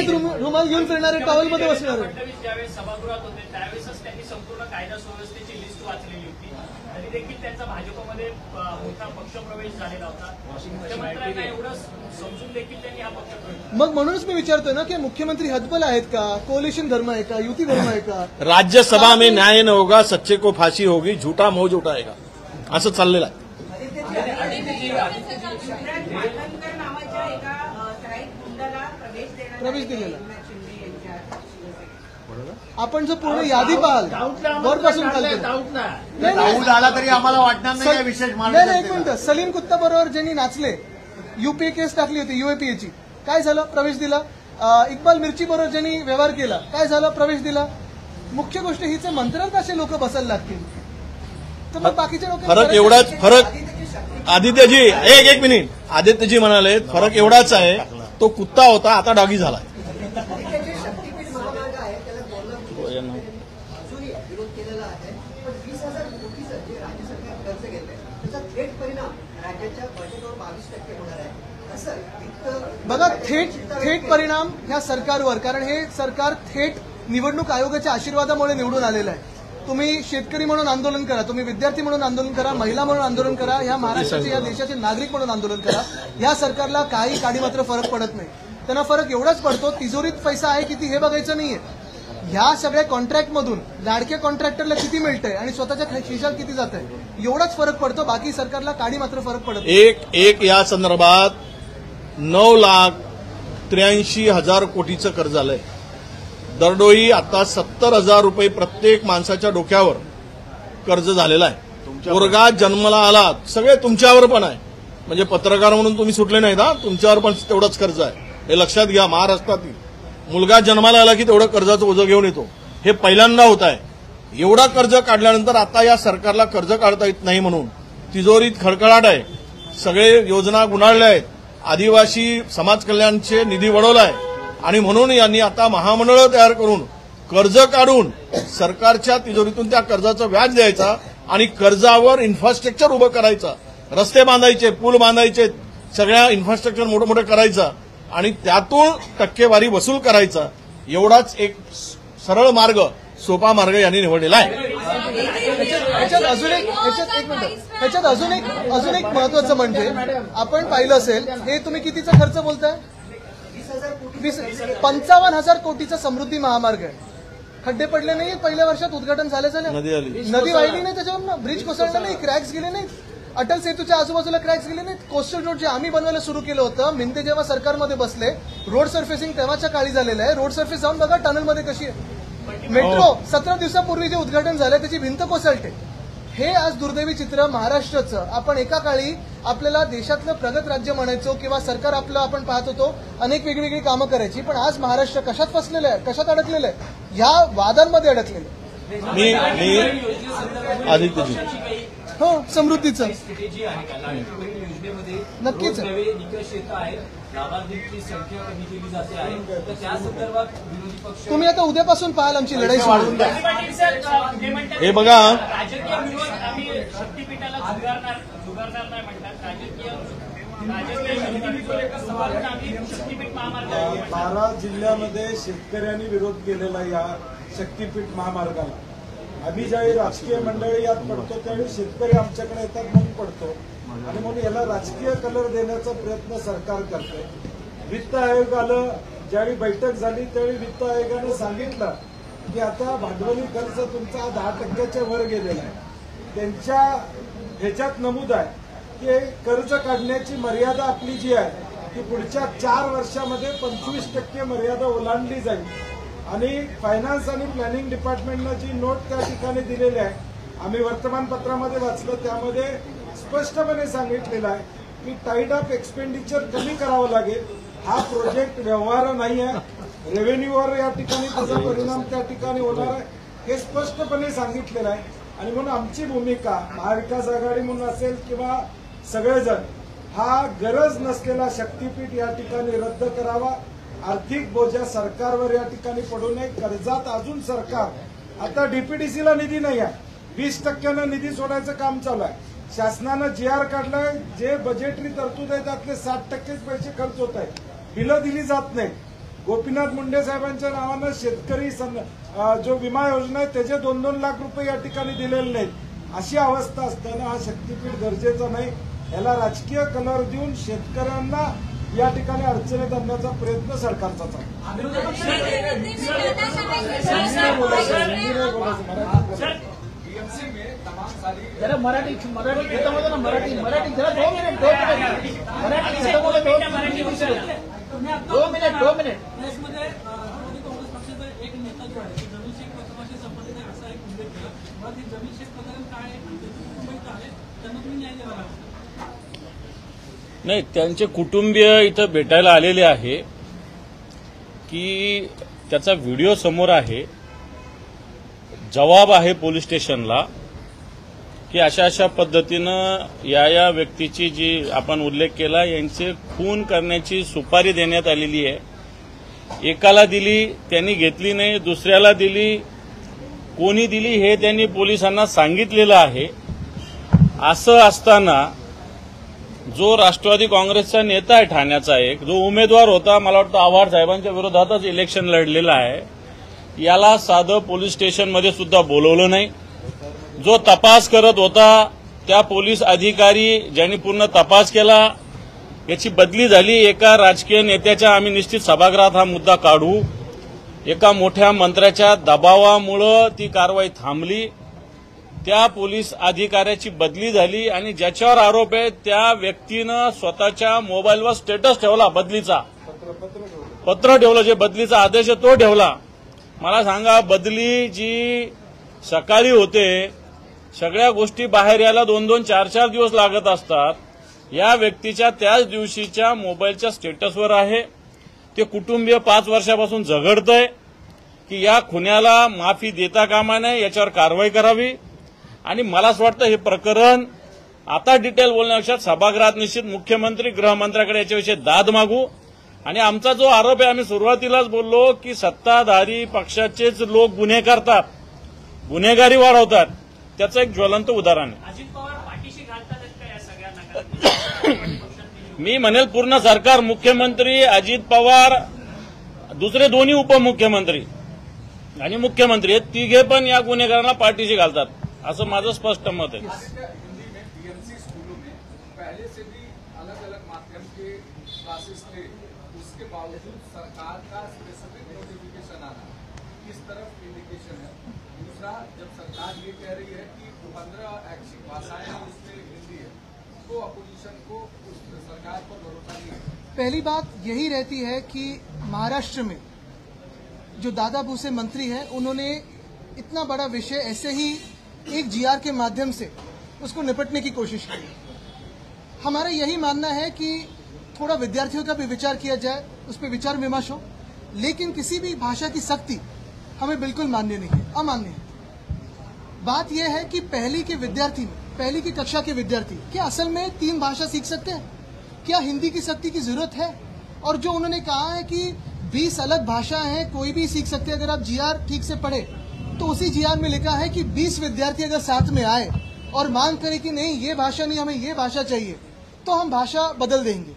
रुमाल घेऊन फिरणारे टॉवेलमध्ये बसणार. सभागृहात होते त्यावेळेसच त्यांनी संपूर्ण कायदा सुव्यवस्थेची लिस्ट वाचलेली होती. तरी देखील त्यांचा भाजपमध्ये मोठा पक्षप्रवेश झालेला होता. मुख्यमंत्र्यांना एवढं समजून देखील त्यांनी हा पक्षप्रवेश. मग म्हणूनच मी विचारतोय ना की मुख्यमंत्री हतबल आहेत का, कोलिशन धर्म आहे का, युती धर्म आहे का? राज्यसभा में न्याय न होगा, सच्चे को फांसी होगी, झूठा मौज उठाएगा, असं चाललेलं आहे. प्रवेश दिलेला आपण जर पूर्ण यादी पाहाल वरपासून डाऊट आला तरी आम्हाला वाटणार नाही विशेष नाही. एक मिनिट, सलीम कुत्ता बरोबर ज्यांनी नाचले, यूपीए केस टाकली होती यूएपीएची, काय झालं? प्रवेश दिला. इक्बाल मिर्ची बरोबर ज्यांनी व्यवहार केला, काय झालं? प्रवेश दिला. मुख्य गोष्ट हीच मंत्र्यात असे लोक बसायला लागतील तर मग बाकीच्या लोक. फरक एवढाच, फरक आदित्यजी एक मिनिट, आदित्यजी म्हणाले फरक एवढाच आहे, तो कुत्ता होता आता डॉगी झालाय. बघा थेट परिणाम ह्या सरकारवर, कारण हे सरकार थेट निवडणूक आयोगाच्या आशीर्वादामुळे निवडून आलेलं आहे. तुम्ही शेतकरी म्हणून आंदोलन करा, तुम्ही विद्यार्थी म्हणून आंदोलन करा, महिला म्हणून आंदोलन करा, ह्या महाराष्ट्राचे या देशाचे नागरिक म्हणून आंदोलन करा, या सरकारला काही काडी मात्र फरक पडत नाही. त्यांना फरक एवढाच पडतो, तिजोरीत पैसा आहे किती हे बघायचं नाहीये. ह्या सगळ्या कॉन्ट्रॅक्टमधून लाडक्या कॉन्ट्रॅक्टरला किती मिळतंय आणि स्वतःच्या खिशात किती जात आहे, एवढाच फरक पडतो. बाकी सरकारला काडी मात्र फरक पडत नाही. एक या संदर्भात 9,83,000 कोटीचं कर्ज आलंय. दरडोई आता 70,000 रुपये प्रत्येक माणसाच्या डोक्यावर कर्ज झालेलं आहे. पोरगा जन्माला आला, सगळे तुमच्यावर पण आहे, म्हणजे पत्रकार म्हणून तुम्ही सुटले नाहीत हा, तुमच्यावर पण तेवढंच कर्ज आहे, हे लक्षात घ्या. महाराष्ट्रातील मुलगा जन्माला आला की तेवढं कर्जाचं ओझं घेऊन येतो, हे पहिल्यांदा होत आहे. एवढा कर्ज काढल्यानंतर आता या सरकारला कर्ज काढता येत नाही म्हणून तिजोरीत खडखडाट आहे. सगळे योजना गुंडाळल्या आहेत, आदिवासी समाज कल्याणचे निधी वळवलाय आणि म्हणून यांनी आता महामंडळ तयार करून कर्ज काढून सरकारच्या तिजोरीतून त्या कर्जाचं व्याज द्यायचा आणि कर्जावर इन्फ्रास्ट्रक्चर उभं करायचं, रस्ते बांधायचे, पूल बांधायचे, सगळ्या इन्फ्रास्ट्रक्चर मोठं मोठं करायचं आणि त्यातून टक्केवारी वसूल करायचा. एवढाच एक सरळ मार्ग, सोपा मार्ग यांनी निवडलेला आहे. ह्याच्यात अजून एक महत्वाचं म्हणजे आपण पाहिलं असेल, हे तुम्ही कितीचा खर्च बोलताय? 55,000 कोटीचा समृद्धी महामार्ग आहे. खड्डे पडले नाही पहिल्या वर्षात, उद्घाटन झालं, नदी वाहिली नाही, त्याच्यावर ब्रिज कोसळला नाही, क्रॅक्स गेले नाहीत, अटल सेतूच्या आजूबाजूला क्रॅक्स गेले नाहीत. कोस्टल रोड जे आम्ही बनवायला सुरू केलं होतं, मिंते जेव्हा सरकारमध्ये बसले, रोड सर्फेसिंग तेव्हाच्या काळी झालेलं आहे. रोड सर्फेस जाऊन बघा टनलमध्ये कशी आहे. मेट्रो 17 दिवसापूर्वी जे उद्घाटन झालं त्याची भिंत कोसळते. हे आज दुर्दैवी चित्र महाराष्ट्राचं. आपण एका काळी आपल्याला देशातलं प्रगत राज्य म्हणायचो किंवा सरकार आपलं आपण पाहत होतो, अनेक वेगवेगळी कामं करायची, पण आज महाराष्ट्र कशात फसलेलं आहे, कशात अडकलेलं आहे? ह्या वादांमध्ये अडकलेलं आहे. मी आदित्यजी हो, समृद्धीचं नक्कीच तुम्ही आता उद्यापासून पाहाल आमची लढाई सुरू. हे बघा, बारा जिल्ह्यामध्ये शेतकऱ्यांनी विरोध केलेला या शक्तीपीठ महामार्गाला. आम्ही ज्यावेळी राजकीय मंडळी यात पडतो त्यावेळी शेतकरी आमच्याकडे येतात म्हणून पडतो आणि म्हणून याला राजकीय कलर देण्याचा प्रयत्न सरकार करते. वित्त आयोगाला ज्यावेळी बैठक झाली त्यावेळी वित्त आयोगाने सांगितलं की आता भांडवली खर्च तुमचा 10% वर गेलेला आहे त्यांच्या ह्याच्यात नमूद आहे की कर्ज काढण्याची मर्यादा आपली जी आहे ती पुढच्या 4 वर्षामध्ये 25% मर्यादा ओलांडली जाईल. आणि फायनान्स आणि प्लॅनिंग डिपार्टमेंटनं जी नोट त्या ठिकाणी दिलेली आहे, आम्ही वर्तमानपत्रामध्ये वाचलं, त्यामध्ये स्पष्टपणे सांगितलेलं आहे की टाईड अप एक्सपेंडिचर कमी करावं लागेल. हा प्रोजेक्ट व्यवहार नाही आहे, रेव्हेन्यूवर या ठिकाणी त्याचा परिणाम त्या ठिकाणी होणार आहे हे स्पष्टपणे सांगितलेलं आहे. आणि म्हणून आमची भूमिका महाविकास आघाडी म्हणून असेल किंवा सगळेजण, हा गरज नसलेला शक्तीपीठ या ठिकाणी रद्द करावा. आर्थिक बोजा सरकारवर या ठिकाणी पडू नये. कर्जात अजून सरकार आता डीपीडीसीला निधी नाही आहे, 20% निधी सोडायचं काम चालू आहे. शासनानं GR काढलाय, जे बजेटरी तरतूद आहे त्यातले 60% पैसे खर्च होत आहेत, बिलं दिली जात नाही. गोपीनाथ मुंडे साहेबांच्या नावानं शेतकरी जो विमा योजना आहे त्याचे 2-2 लाख रुपये या ठिकाणी दिलेले नाहीत. अशी अवस्था असताना हा शक्तीपीठ गरजेचा नाही. याला राजकीय कलर देऊन शेतकऱ्यांना या ठिकाणी अडचणीत आणण्याचा प्रयत्न सरकारचा चालू. जरा मराठी खतम होतं ना, मराठी जरा 2 मिनिट 2 मिनिट. देशमध्ये राष्ट्रवादी काँग्रेस पक्षाचा एक नेता जो आहे जमीन शेख प्रकरणाशी संबंधित आहे असा एक उल्लेख केला. मला ती जमीन शेख प्रकरण काय आहे त्यांना तुम्ही न्याय देणार आहात? नाही, त्यांचे कुटुंबीय इथं भेटायला आलेले आहे की त्याचा व्हिडिओ समोर आहे, जबाब आहे पोलीस स्टेशनला की अशा अशा पद्धतीनं या व्यक्तीची जी आपण उल्लेख केला यांचे खून करण्याची सुपारी देण्यात आलेली आहे. एकाला दिली, त्यांनी घेतली नाही, दुसऱ्याला दिली, कोणी दिली हे त्यांनी पोलिसांना सांगितलेलं आहे. असं असताना जो राष्ट्रवादी काँग्रेसचा नेता आहे ठाण्याचा, एक जो उमेदवार होता, मला वाटतं आव्हाड साहेबांच्या विरोधातच इलेक्शन लढलेला आहे, याला साधं पोलीस स्टेशनमध्ये सुद्धा बोलवलं नाही. जो तपास करत होता त्या पोलीस अधिकारी ज्यांनी पूर्ण तपास केला याची बदली झाली. एका राजकीय नेत्याच्या, आम्ही निश्चित सभागृहात हा मुद्दा काढू, एका मोठ्या मंत्र्याच्या दबावामुळं ती कारवाई थांबली. त्या पोलीस अधिकाऱ्याची बदली झाली आणि ज्याच्यावर आरोप आहे त्या व्यक्तीनं स्वतःच्या मोबाईलवर स्टेटस ठेवला, बदलीचा पत्र ठेवलं, जे बदलीचा आदेश आहे तो ठेवला. मला सांगा, बदली जी सकाळी होते, सगळ्या गोष्टी बाहेर यायला 2-2, 4-4 दिवस लागत असतात. या व्यक्तीच्या त्याच दिवशीच्या मोबाईलच्या स्टेटसवर आहे. ते कुटुंबीय 5 वर्षापासून झगडतंय की या खुन्याला माफी देता कामा नये, याच्यावर कारवाई करावी. आणि मला असं वाटतं हे प्रकरण आता डिटेल बोलण्यापेक्षा सभागृहात निश्चित मुख्यमंत्री, गृहमंत्र्याकडे याच्याविषयी दाद मागू. आणि आमचा जो आरोप आहे, आम्ही सुरुवातीलाच बोललो की सत्ताधारी पक्षाचेच लोक गुन्हे करतात, गुन्हेगारी वाढवतात. त्याचं एक ज्वलंत उदाहरण आहे. अजित पवार पाठीशी घालतात का या सगळ्या? मी म्हणेल पूर्ण सरकार, मुख्यमंत्री, अजित पवार, दुसरे दोन्ही उपमुख्यमंत्री आणि मुख्यमंत्री, हे तिघे पण या गुन्हेगारांना पाठीशी घालतात, असं माझं स्पष्ट मत आहे. बीएमसी स्कूलों में पहले से भी अलग अलग माध्यम के क्लासेस थे, उसके बावजूद सरकार का स्पेसिफिक नोटिफिकेशन आना, किस तरफ इंडिकेशन है? दूसरा, जब सरकार ये कह रही है कि 15 ऐच्छिक भाषाएं उसमें हिंदी है, तो अपोजिशन को उस सरकार पर भरोसा नहीं है. पहली बात यही रहती है कि महाराष्ट्र में जो दादा भूसे मंत्री हैं, उन्होंने इतना बड़ा विषय ऐसे ही एक GR के माध्यम से उसको निपटने की कोशिश की. हमारा यही मानना है कि थोड़ा विद्यार्थियों का भी विचार किया जाए, उस पर विचार विमर्श हो, लेकिन किसी भी भाषा की सख्ती हमें बिल्कुल मान्य नहीं है, अमान्य है. बात यह है कि पहली के विद्यार्थी, पहली की कक्षा के विद्यार्थी क्या असल में 3 भाषा सीख सकते हैं? क्या हिंदी की सख्ती की जरूरत है? और जो उन्होंने कहा है कि 20 अलग भाषाएं हैं, कोई भी सीख सकते हैं. अगर आप GR ठीक से पढ़े तो उसी GR में लिखा है कि 20 विद्यार्थी अगर साथ में आए और मांग करें कि नहीं ये भाषा नहीं, हमें ये भाषा चाहिए, तो हम भाषा बदल देंगे.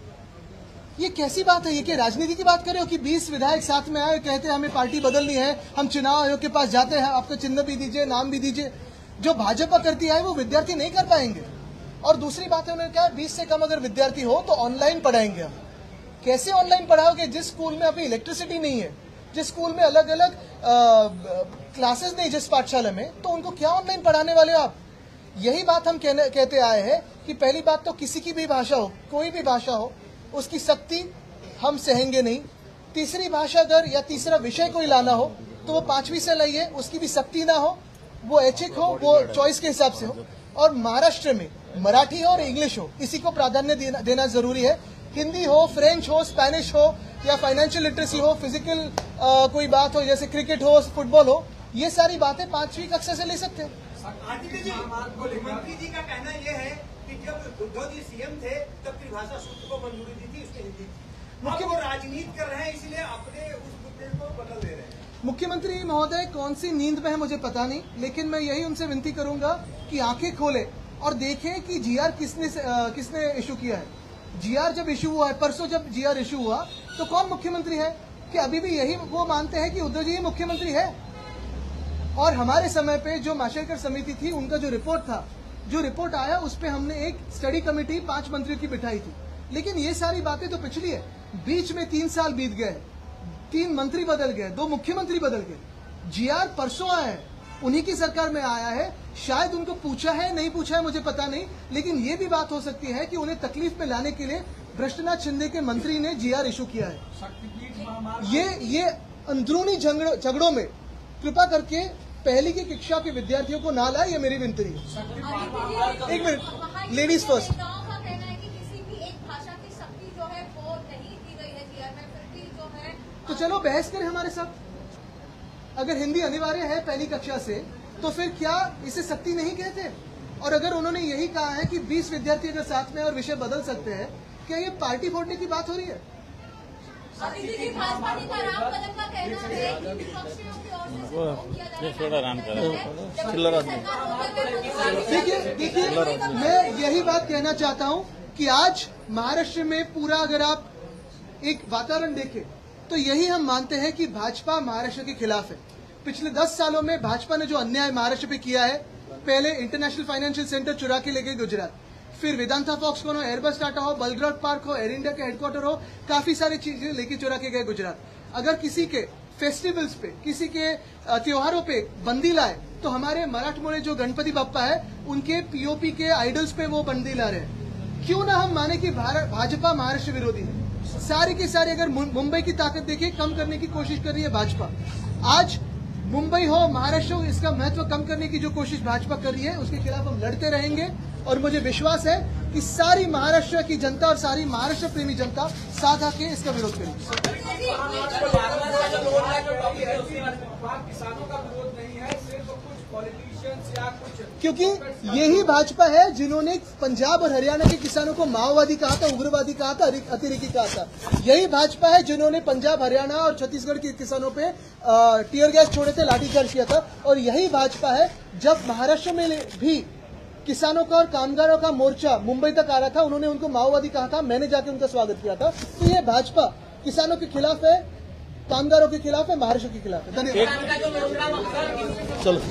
ये कैसी बात है? ये क्या राजनीति की बात कर रहे हो कि 20 विधायक साथ में आए, कहते हैं हमें पार्टी बदलनी है, हम चुनाव आयोग के पास जाते हैं, आपका चिन्ह भी दीजिए, नाम भी दीजिए. जो भाजपा करती है वो विद्यार्थी नहीं कर पाएंगे. और दूसरी बात है, उन्होंने कहा 20 से कम अगर विद्यार्थी हो तो ऑनलाइन पढ़ाएंगे हम. कैसे ऑनलाइन पढ़ाओगे जिस स्कूल में अभी इलेक्ट्रिसिटी नहीं है, जिस स्कूल में अलग अलग क्लासेस नहीं, जिस पाठशाला में, तो उनको क्या ऑनलाइन पढ़ाने वाले हो आप? यही बात हम कहते आए हैं कि पहली बात तो किसी की भी भाषा हो, कोई भी भाषा हो, उसकी सख्ती हम सहेंगे नहीं। तीसरी भाषा अगर या तीसरा विषय कोई लाना हो तो वो 5वीं से लाइए, उसकी भी सख्ती ना हो, वो ऐच्छिक हो, वो चॉइस के हिसाब से हो। और महाराष्ट्र में मराठी हो और इंग्लिश हो, इसी को प्राधान्य देना जरूरी है। हिंदी हो, फ्रेंच हो, स्पेनिश हो या फाइनेंशियल लिटरेसी हो, फिजिकल कोई बात हो जैसे क्रिकेट हो, फुटबॉल हो, ये सारी बातें 5वीं कक्षा से ले सकते हैं। मुख्यमंत्री जी का कहना यह है कि जब उद्धव जी सीएम थे तब त्रिभाषा सूत्र को मंजूरी दी थी, उसके हिंदी अब वो राजनीति कर रहे हैं, इसलिए अपने उस मुद्दे को बदल दे रहे हैं। मुख्यमंत्री महोदय कौन सी नींद में है मुझे पता नहीं, लेकिन मैं यही उनसे विनती करूंगा कि आंखें खोले और देखें कि जीआर किसने इशू किया है। जीआर जब इशू हुआ है, परसों जब जीआर इशू हुआ तो कौन मुख्यमंत्री है? कि अभी भी यही वो मानते हैं कि उद्धव जी मुख्यमंत्री है। और हमारे समय पे जो माशेलकर समिति थी, उनका जो रिपोर्ट था, जो रिपोर्ट आया, उस पे हमने एक स्टडी कमेटी 5 मंत्रियों की बिठाई थी। लेकिन ये सारी बातें तो पिछली है। बीच में 3 साल बीत गए, 3 मंत्री बदल गए, 2 मुख्यमंत्री बदल गए। जीआर परसों आया है, उन्हीं की सरकार में आया है। शायद उनको पूछा है, नहीं पूछा है मुझे पता नहीं, लेकिन ये भी बात हो सकती है कि उन्हें तकलीफ में लाने के लिए भ्रष्टनाथ शिंदे के मंत्री ने जीआर इशू किया है। ये अंदरूनी झगड़ों में कृपा करके पहली की कक्षा के विद्यार्थियों को ना लाए, ये मेरी विनती है। एक मिनट, लेडीज फर्स्ट। तो चलो बहस करें हमारे साथ। अगर हिंदी अनिवार्य है पहली कक्षा से, तो फिर क्या इसे सख्ती नहीं कहते? और अगर उन्होंने यही कहा है कि 20 विद्यार्थी अगर साथ में और विषय बदल सकते हैं, क्या ये पार्टी फोड़ने की बात हो रही है? देखिए, मैं यही बात कहना चाहता हूं कि आज महाराष्ट्र में पूरा अगर आप एक वातावरण देखें तो यही हम मानते हैं कि भाजपा महाराष्ट्र के खिलाफ है। पिछले 10 सालों में भाजपा ने जो अन्याय महाराष्ट्र पे किया है, पहले इंटरनेशनल फाइनेंशियल सेंटर चुरा के ले गए गुजरात, फिर वेदांता फॉक्सकॉन हो, एयरबस टाटा हो, बलग्राड पार्क हो, एयर इंडिया के हेडक्वार्टर हो, काफी सारी चीजें लेके चुरा के गए गुजरात। अगर किसी के फेस्टिवल्स पे, किसी के त्योहारों पे बंदी लाए तो हमारे मराठमोड़े जो गणपति बप्पा है, उनके पीओपी के आइडल्स पे वो बंदी ला रहे हैं। क्यों ना हम माने कि भाजपा महाराष्ट्र विरोधी है। सारी की सारी अगर मुंबई की ताकत देखिए, कम करने की कोशिश कर रही है भाजपा। आज मुंबई हो, महाराष्ट्र हो, इसका महत्व कम करने की जो कोशिश भाजपा कर रही है, उसके खिलाफ हम लड़ते रहेंगे। और मुझे विश्वास है कि सारी महाराष्ट्र की जनता और सारी महाराष्ट्र प्रेमी जनता साथ आके इसका विरोध करेगी। किसानों का विरोध नहीं है, सिर्फ कुछ पॉलिटिशियंस या कुछ, क्योंकि यही भाजपा है जिन्होंने पंजाब और हरियाणा के किसानों को माओवादी कहा था, उग्रवादी कहा था, अतिरेकी कहा था। यही भाजपा है जिन्होंने पंजाब, हरियाणा और छत्तीसगढ़ के किसानों पे टीयर गैस छोड़े थे, लाठीचार्ज किया था। और यही भाजपा है जब महाराष्ट्र में भी किसानों का और कामगारों का मोर्चा मुंबई तक आ रहा था, उन्होंने उनको माओवादी कहा था, मैंने जाके उनका स्वागत किया था। तो ये भाजपा किसानों के खिलाफ है, कामगारों के खिलाफ है, महाराष्ट्र के खिलाफ है। धन्यवाद। चलो।